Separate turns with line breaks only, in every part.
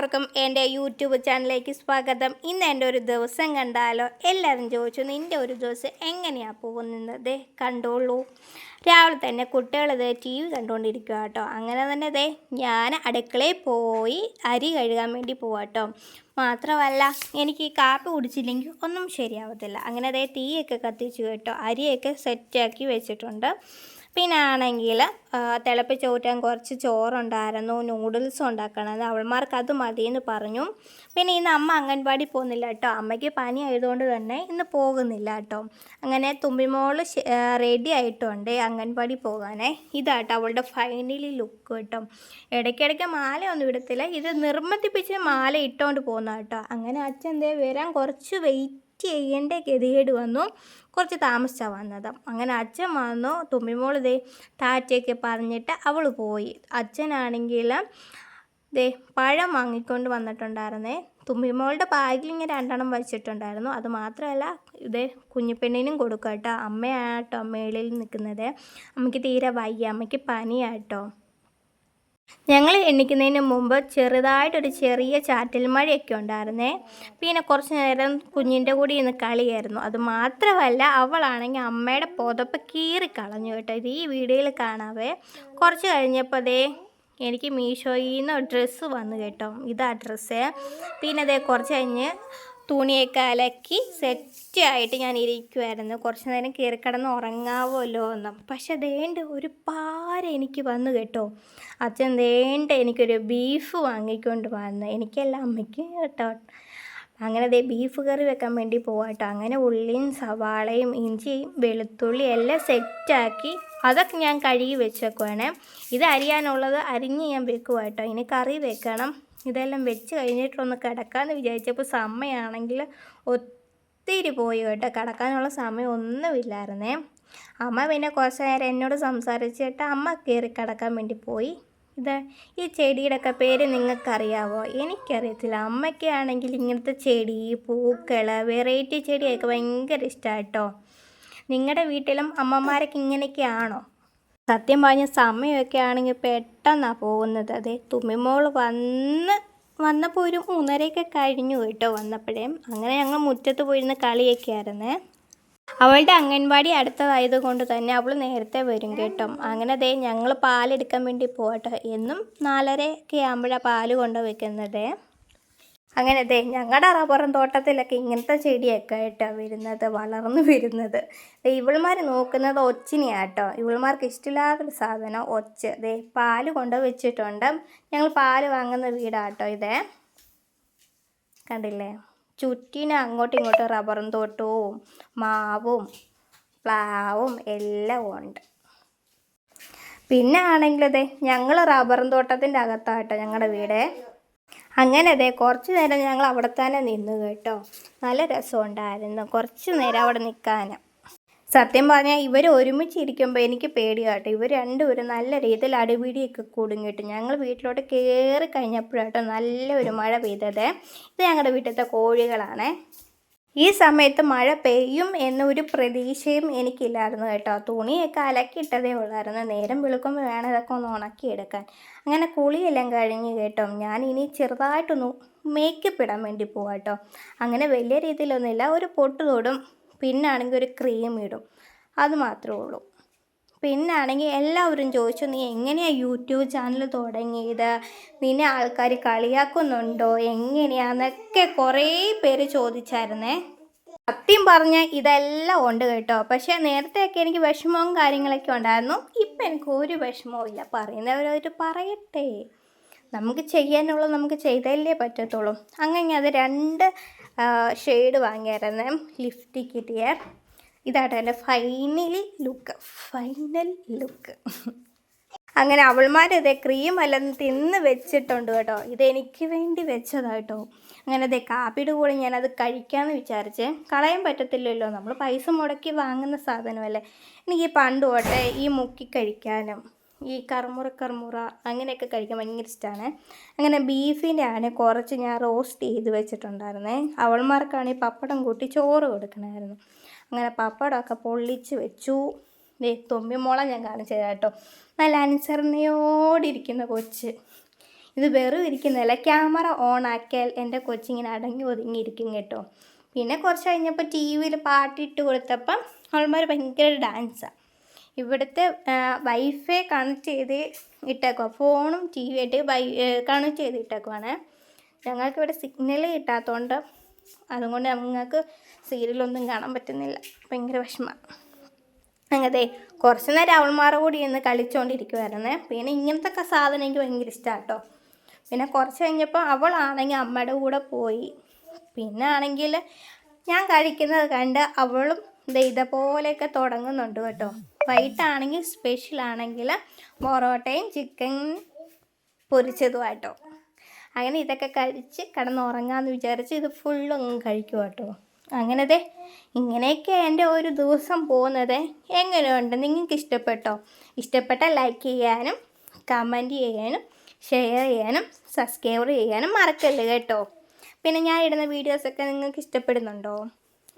എല്ലാവർക്കും എൻ്റെ യൂട്യൂബ് ചാനലിലേക്ക് സ്വാഗതം. ഇന്ന് എൻ്റെ ഒരു ദിവസം കണ്ടാലോ? എല്ലാവരും ചോദിച്ചു നിൻ്റെ ഒരു ദിവസം എങ്ങനെയാണ് പോകുന്നത്? കണ്ടോളൂ. രാവിലെ തന്നെ കുട്ടികൾ ടി വി കണ്ടുകൊണ്ടിരിക്കുക കേട്ടോ. അങ്ങനെ തന്നെ ഞാൻ അടുക്കളയിൽ പോയി അരി കഴുകാൻ വേണ്ടി പോവാട്ടോ. മാത്രമല്ല എനിക്ക് ഈ കാപ്പി കുടിച്ചില്ലെങ്കിൽ ഒന്നും ശരിയാവത്തില്ല. അങ്ങനെ തീയൊക്കെ കത്തിച്ചു കേട്ടോ. അരിയൊക്കെ സെറ്റാക്കി വെച്ചിട്ടുണ്ട്. പിന്നെ ആണെങ്കിൽ തിളപ്പിച്ച് ഊറ്റാൻ കുറച്ച് ചോറുണ്ടായിരുന്നു, നൂഡിൽസ് ഉണ്ടാക്കണത്. അവൾമാർക്ക് അത് മതിയെന്ന് പറഞ്ഞു. പിന്നെ ഇന്ന് അമ്മ അംഗൻവാടി പോകുന്നില്ല കേട്ടോ. അമ്മയ്ക്ക് പനി ആയതുകൊണ്ട് തന്നെ ഇന്ന് പോകുന്നില്ല കേട്ടോ. അങ്ങനെ തുമ്പിമോള് റെഡി ആയിട്ടുണ്ട് അംഗൻവാടി പോകാനേ. ഇതാട്ടോ അവളുടെ ഫൈനലി ലുക്ക് കേട്ടോ. ഇടയ്ക്കിടയ്ക്ക് മാലയൊന്നും ഇടത്തില്ല, ഇത് നിർബന്ധിപ്പിച്ച് മാല ഇട്ടുകൊണ്ട് പോകുന്ന കേട്ടോ. അങ്ങനെ അച്ഛൻ വരാൻ കുറച്ച് വെയിറ്റ് ചെയ്യേണ്ട ഗതികേട് വന്നു. കുറച്ച് താമസിച്ചാണ് വന്നത്. അങ്ങനെ അച്ഛൻ വന്നു. തുമ്പിമോൾ ടാറ്റയൊക്കെ പറഞ്ഞിട്ട് അവൾ പോയി. അച്ഛനാണെങ്കിൽ പഴം വാങ്ങിക്കൊണ്ട് വന്നിട്ടുണ്ടായിരുന്നേ. തുമ്പിമോളുടെ ബാഗിൽ ഇങ്ങനെ 2 വെച്ചിട്ടുണ്ടായിരുന്നു. അത് മാത്രമല്ല കുഞ്ഞിപ്പെണ്ണിനും കൊടുക്കുക കേട്ടോ. അമ്മയാട്ടോ മേളിൽ നിൽക്കുന്നത്. അമ്മയ്ക്ക് തീരെ വയ്യ, അമ്മയ്ക്ക് പനിയാട്ടോ. ഞങ്ങൾ എണ്ണിക്കുന്നതിന് മുമ്പ് ചെറുതായിട്ടൊരു ചെറിയ ചാറ്റൽ മഴയൊക്കെ ഉണ്ടായിരുന്നേ. പിന്നെ കുറച്ച് നേരം കുഞ്ഞിൻ്റെ കൂടി ഇന്ന് കളിയായിരുന്നു. അത് മാത്രമല്ല അവളാണെങ്കിൽ അമ്മയുടെ പുതപ്പ് കീറിക്കളഞ്ഞു കേട്ടോ. ഇത് ഈ വീഡിയോയിൽ കാണാവേ. കുറച്ച് കഴിഞ്ഞപ്പോൾ എനിക്ക് മീഷോയിൽ നിന്ന് ഡ്രസ്സ് വന്നു കേട്ടോ. ഇതാ ഡ്രസ്സ്. പിന്നെ കുറച്ച് കഴിഞ്ഞ് തുണിയൊക്കെ അലക്കി സെറ്റായിട്ട് ഞാൻ ഇരിക്കുമായിരുന്നു. കുറച്ച് നേരം കയറിക്കിടന്ന് ഉറങ്ങാവുമല്ലോ എന്ന്. പക്ഷെ ഒരു പാര എനിക്ക് വന്നു കേട്ടോ. അച്ഛൻ എനിക്കൊരു ബീഫ് വാങ്ങിക്കൊണ്ട് വന്നു. എനിക്കല്ല, അമ്മയ്ക്ക് കേട്ടോ. അങ്ങനെ ബീഫ് കറി വെക്കാൻ വേണ്ടി പോവാട്ടോ. അങ്ങനെ ഉള്ളിയും സവാളയും ഇഞ്ചിയും വെളുത്തുള്ളി എല്ലാം സെറ്റാക്കി അതൊക്കെ ഞാൻ കഴുകി വെച്ചേക്കുവാണേ. ഇത് അരിയാനുള്ളത് അരിഞ്ഞ് ഞാൻ വെക്കുവാട്ടോ. ഇനി കറി വെക്കണം. ഇതെല്ലാം വെച്ച് കഴിഞ്ഞിട്ടൊന്ന് കിടക്കാമെന്ന് വിചാരിച്ചപ്പോൾ സമയമാണെങ്കിൽ ഒത്തിരി പോയി കേട്ടോ. കിടക്കാനുള്ള സമയം ഒന്നുമില്ലായിരുന്നേ. അമ്മ പിന്നെ കുറച്ച് നേരം എന്നോട് സംസാരിച്ചിട്ട് അമ്മ കയറി കിടക്കാൻ വേണ്ടി പോയി. ഈ ചെടിയുടെയൊക്കെ പേര് നിങ്ങൾക്കറിയാവോ? എനിക്കറിയത്തില്ല. അമ്മയ്ക്കാണെങ്കിൽ ഇങ്ങനത്തെ ചെടി, പൂക്കൾ, വെറൈറ്റി ചെടിയൊക്കെ ഭയങ്കര ഇഷ്ടമാണ് കേട്ടോ. നിങ്ങളുടെ വീട്ടിലും അമ്മമാരൊക്കെ ഇങ്ങനെയൊക്കെയാണോ? സത്യം പറഞ്ഞ സമയമൊക്കെ ആണെങ്കിൽ പെട്ടെന്നാണ് പോകുന്നത്. തുമ്മിമോൾ വന്നപ്പോൾ ഒരു 3:30 കഴിഞ്ഞു കേട്ടോ വന്നപ്പോഴേ. അങ്ങനെ ഞങ്ങൾ മുറ്റത്ത് പോയിരുന്ന കളിയൊക്കെ ആയിരുന്നേ. അവളുടെ അംഗൻവാടി അടുത്തതായത് കൊണ്ട് തന്നെ അവൾ നേരത്തെ വരും കേട്ടോ. അങ്ങനെ ഞങ്ങൾ പാലെടുക്കാൻ വേണ്ടി പോകട്ടോ. എന്നും 4:30 ആകുമ്പോഴാണ് പാല് കൊണ്ട് വെക്കുന്നത്. അങ്ങനെ ഞങ്ങളുടെ റബ്ബറും തോട്ടത്തിലൊക്കെ ഇങ്ങനത്തെ ചെടിയൊക്കെ ആയിട്ടാണ് വരുന്നത്, വളർന്നു വരുന്നത്. ഇവൾമാർ നോക്കുന്നത് ഒച്ചിനെയാട്ടോ. ഇവൾമാർക്ക് ഇഷ്ടമില്ലാത്തൊരു സാധനം ഒച്ച്. പാല് കൊണ്ട് വെച്ചിട്ടുണ്ട്. ഞങ്ങൾ പാല് വാങ്ങുന്ന വീടാട്ടോ ഇത്. കണ്ടില്ലേ? ചുറ്റിനും അങ്ങോട്ടും ഇങ്ങോട്ടും റബ്ബറും തോട്ടവും മാവും പ്ലാവും എല്ലാം ഉണ്ട്. പിന്നെ ആണെങ്കിൽ ഞങ്ങൾ റബ്ബറും തോട്ടത്തിൻ്റെ അകത്താട്ടോ ഞങ്ങളുടെ വീട്. അങ്ങനെ കുറച്ച് നേരം ഞങ്ങൾ അവിടെ തന്നെ നിന്നു കേട്ടോ. നല്ല രസമുണ്ടായിരുന്നു കുറച്ച് നേരം അവിടെ നിൽക്കാൻ. സത്യം പറഞ്ഞാൽ ഇവർ ഒരുമിച്ചിരിക്കുമ്പോൾ എനിക്ക് പേടിയാട്ടോ. ഇവർ രണ്ടുപേരും നല്ല രീതിയിൽ അടിപിടിയൊക്കെ കൂടുങ്ങിട്ട്. ഞങ്ങൾ വീട്ടിലോട്ട് കയറി കഴിഞ്ഞപ്പോഴാട്ടോ നല്ലൊരു മഴ പെയ്തത്. ഇത് ഞങ്ങളുടെ വീട്ടിലത്തെ കോഴികളാണ്. ഈ സമയത്ത് മഴ പെയ്യും എന്നൊരു പ്രതീക്ഷയും എനിക്കില്ലായിരുന്നു കേട്ടോ. തുണിയൊക്കെ അലക്കിയിട്ടതേ ഉള്ളായിരുന്നു. നേരം വെളുക്കുമ്പോൾ വേണം ഇതൊക്കെ ഒന്ന് ഉണക്കിയെടുക്കാൻ. അങ്ങനെ കുളിയെല്ലാം കഴിഞ്ഞ് കേട്ടോ. ഞാൻ ഇനി ചെറുതായിട്ടൊന്ന് മേക്കപ്പ് ഇടാൻ വേണ്ടി പോവാം കേട്ടോ. അങ്ങനെ വലിയ രീതിയിലൊന്നുമില്ല, ഒരു പൊട്ട് തൊടും, പിന്നാണെങ്കിൽ ഒരു ക്രീം ഇടും, അത് മാത്രമേ ഉള്ളൂ. പിന്നാണെങ്കിൽ എല്ലാവരും ചോദിച്ചു നീ എങ്ങനെയാണ് യൂട്യൂബ് ചാനൽ തുടങ്ങിയത്, നിന്നെ ആൾക്കാർ കളിയാക്കുന്നുണ്ടോ, എങ്ങനെയാണെന്നൊക്കെ കുറേ പേര് ചോദിച്ചായിരുന്നേ. സത്യം പറഞ്ഞാൽ ഇതെല്ലാം ഉണ്ട് കേട്ടോ. പക്ഷേ നേരത്തെയൊക്കെ എനിക്ക് വിഷമവും കാര്യങ്ങളൊക്കെ ഉണ്ടായിരുന്നു. ഇപ്പം എനിക്ക് ഒരു വിഷമവും ഇല്ല. പറയുന്നവരവർ പറയട്ടെ, നമുക്ക് ചെയ്യാനുള്ളത് നമുക്ക് ചെയ്തല്ലേ പറ്റത്തുള്ളൂ. അങ്ങനെ അത് 2 ഷെയ്ഡ് വാങ്ങിയായിരുന്നേ ലിപ്സ്റ്റിക് കിട്ടിയ. ഇതാട്ടോ എൻ്റെ ഫൈനൽ ലുക്ക്. അങ്ങനെ അവൾമാർ ക്രീം എല്ലാം തിന്ന് വെച്ചിട്ടുണ്ട് കേട്ടോ. ഇതെനിക്ക് വേണ്ടി വെച്ചതാട്ടോ. അങ്ങനെ കാപ്പിയുടെ കൂടെ ഞാനത് കഴിക്കാമെന്ന് വിചാരിച്ചേ. കളയാൻ പറ്റത്തില്ലല്ലോ, നമ്മൾ പൈസ മുടക്കി വാങ്ങുന്ന സാധനമല്ലേ. എനിക്ക് പണ്ട് തൊട്ടേ ഈ മുക്കി കഴിക്കാനും ഈ കറുമുറ അങ്ങനെയൊക്കെ കഴിക്കാൻ ഭയങ്കര ഇഷ്ടമാണ്. അങ്ങനെ ബീഫിൻ്റെ ആണ് കുറച്ച് ഞാൻ റോസ്റ്റ് ചെയ്ത് വെച്ചിട്ടുണ്ടായിരുന്നേ. അവൾമാർക്കാണെങ്കിൽ പപ്പടം കൂട്ടി ചോറ് കൊടുക്കണമായിരുന്നു. അങ്ങനെ പപ്പടമൊക്കെ പൊള്ളിച്ച് വെച്ചു. തുമ്പിമോളെ ഞാൻ കാണിച്ചത് കേട്ടോ. നല്ല അനുസരണയോടിരിക്കുന്ന കൊച്ച്. ഇത് വെറും ഇരിക്കുന്നില്ല, ക്യാമറ ഓൺ ആക്കിയാൽ എൻ്റെ കൊച്ചിങ്ങനെ അടങ്ങി ഒതുങ്ങിയിരിക്കും കേട്ടോ. പിന്നെ കുറച്ച് കഴിഞ്ഞപ്പോൾ ടി വിയിൽ പാട്ടിട്ട് കൊടുത്തപ്പം അവന്മാർ ഭയങ്കര ഡാൻസാണ്. ഇവിടുത്തെ വൈഫൈ കണക്ട് ചെയ്ത് ഇട്ടേക്കുക, ഫോണും ടി വി ആയിട്ട് കണക്ട് ചെയ്ത് ഇട്ടേക്കുവാണ്. ഞങ്ങൾക്കിവിടെ സിഗ്നൽ കിട്ടാത്തതുകൊണ്ട് അതുകൊണ്ട് ഞങ്ങൾക്ക് സീരിയലൊന്നും കാണാൻ പറ്റുന്നില്ല, ഭയങ്കര വിഷമമാണ്. അങ്ങനത്തെ കുറച്ച് നേരം അവൾമാരെ കൂടി ഇന്ന് കളിച്ചുകൊണ്ടിരിക്കുമായിരുന്നേ. പിന്നെ ഇങ്ങനത്തെ സാധനം എനിക്ക് ഭയങ്കര ഇഷ്ടമാണ് കേട്ടോ. പിന്നെ കുറച്ച് കഴിഞ്ഞപ്പോൾ അവളാണെങ്കിൽ അമ്മയുടെ കൂടെ പോയി. പിന്നെ ആണെങ്കിൽ ഞാൻ കഴിക്കുന്നത് കണ്ട് അവളും ഇതേപോലെയൊക്കെ തുടങ്ങുന്നുണ്ട് കേട്ടോ. വൈകിട്ടാണെങ്കിൽ സ്പെഷ്യലാണെങ്കിൽ പൊറോട്ടയും ചിക്കൻ പൊരിച്ചതുമായിട്ടോ. അങ്ങനെ ഇതൊക്കെ കഴിച്ച് കിടന്നുറങ്ങാമെന്ന് വിചാരിച്ച് ഇത് ഫുള്ളും കഴിക്കും കേട്ടോ. അങ്ങനത്തെ ഇങ്ങനെയൊക്കെ എൻ്റെ ഒരു ദിവസം പോകുന്നത്. എങ്ങനെയുണ്ട്, നിങ്ങൾക്ക് ഇഷ്ടപ്പെട്ടോ? ഇഷ്ടപ്പെട്ടാൽ ലൈക്ക് ചെയ്യാനും കമൻറ്റ് ചെയ്യാനും ഷെയർ ചെയ്യാനും സബ്സ്ക്രൈബ് ചെയ്യാനും മറക്കല്ലേ കേട്ടോ. പിന്നെ ഞാൻ ഇടുന്ന വീഡിയോസൊക്കെ നിങ്ങൾക്ക്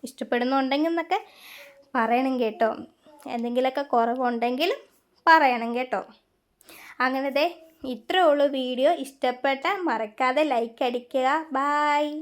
ഇഷ്ടപ്പെടുന്നുണ്ടെങ്കിൽ എന്നൊക്കെ പറയണം കേട്ടോ. എന്തെങ്കിലുമൊക്കെ കുറവുണ്ടെങ്കിലും പറയണം കേട്ടോ. അങ്ങനത്തെ ഇത്രയേ ഉള്ളൂ വീഡിയോ. ഇഷ്ടപ്പെട്ടാൽ മറക്കാതെ ലൈക്ക് അടിക്കുക. ബായ്.